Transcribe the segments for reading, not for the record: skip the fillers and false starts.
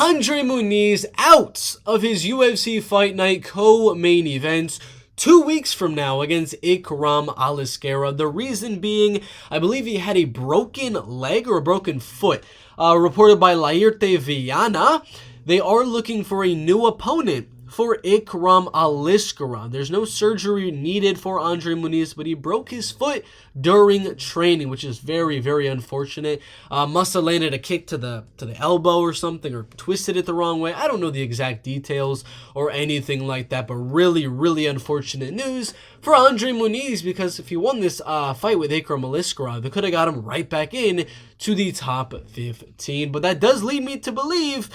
Andre Muniz out of his UFC Fight Night co-main event 2 weeks from now against Ikram Aliskerov. The reason being, I believe he had a broken leg or a broken foot. Reported by Laerte Viana, they are looking for a new opponent for Ikram Aliskerov. There's no surgery needed for Andre Muniz, but he broke his foot during training, which is very, very unfortunate. Must have landed a kick to the elbow or something, or twisted it the wrong way. I don't know the exact details or anything like that, but really, really unfortunate news for Andre Muniz, because if he won this fight with Ikram Aliskerov, it could have got him right back in to the top 15. But that does lead me to believe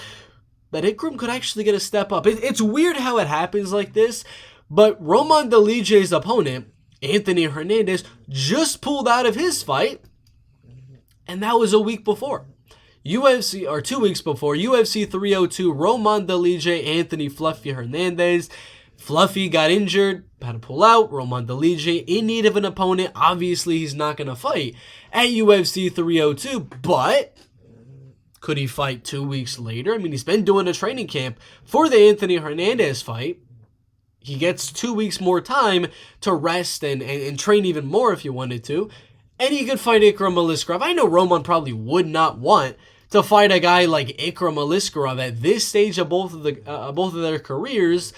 that Ikram could actually get a step up. It's weird how it happens like this, but Dolidze's opponent, Anthony Hernandez, just pulled out of his fight, and that was a week before. 2 weeks before, UFC 302, Dolidze, Anthony Fluffy Hernandez. Fluffy got injured, had to pull out. Dolidze in need of an opponent. Obviously, he's not going to fight at UFC 302, but could he fight 2 weeks later? I mean, he's been doing a training camp for the Anthony Hernandez fight. He gets 2 weeks more time to rest and train even more if he wanted to. And he could fight Ikram Aliskerov. I know Roman probably would not want to fight a guy like Ikram Aliskerov at this stage of both of their careers.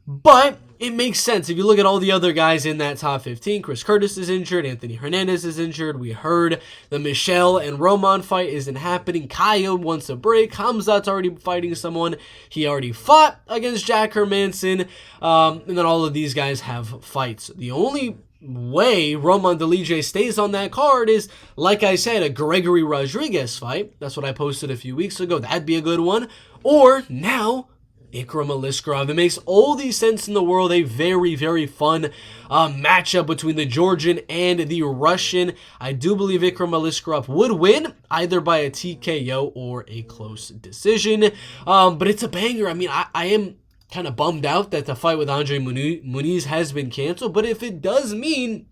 But it makes sense. If you look at all the other guys in that top 15, Chris Curtis is injured, Anthony Hernandez is injured. We heard the Michelle and Roman fight isn't happening. Kaya wants a break. Khamzat's already fighting someone. He already fought against Jack Hermanson. And then all of these guys have fights. The only way Dolidze stays on that card is, like I said, a Gregory Rodriguez fight. That's what I posted a few weeks ago. That'd be a good one. Or now, Ikram Aliskerov. It makes all the sense in the world. A very, very fun matchup between the Georgian and the Russian. I do believe Ikram Aliskerov would win, either by a TKO or a close decision. But it's a banger. I mean, I am kind of bummed out that the fight with Andre Muniz has been canceled. But if it does mean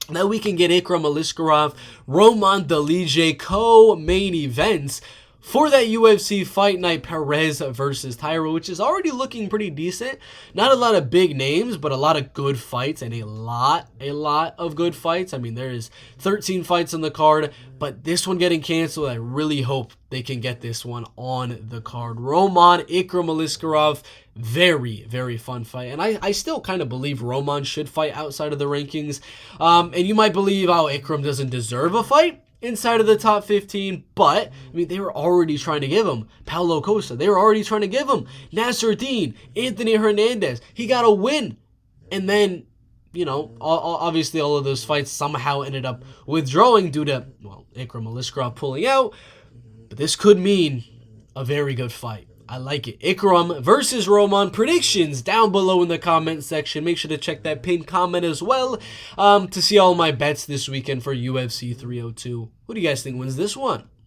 that we can get Ikram Aliskerov, Dolidze co-main events for that UFC Fight Night Perez versus Tyro, which is already looking pretty decent. Not a lot of big names, but a lot of good fights, and a lot of good fights. I mean, there is 13 fights on the card, but this one getting canceled, I really hope they can get this one on the card. Ikram Aliskerov, very, very fun fight. And I still kind of believe Roman should fight outside of the rankings. And you might believe, oh, Ikram doesn't deserve a fight inside of the top 15, but I mean, they were already trying to give him Paulo Costa. They were already trying to give him Nasruddin, Anthony Hernandez. He got a win, and then, you know, obviously all of those fights somehow ended up withdrawing due to, well, Ikram Aliskerov pulling out. But this could mean a very good fight. I like it. Ikram versus Roman. Predictions down below in the comment section. Make sure to check that pinned comment as well to see all my bets this weekend for UFC 302. Who do you guys think wins this one?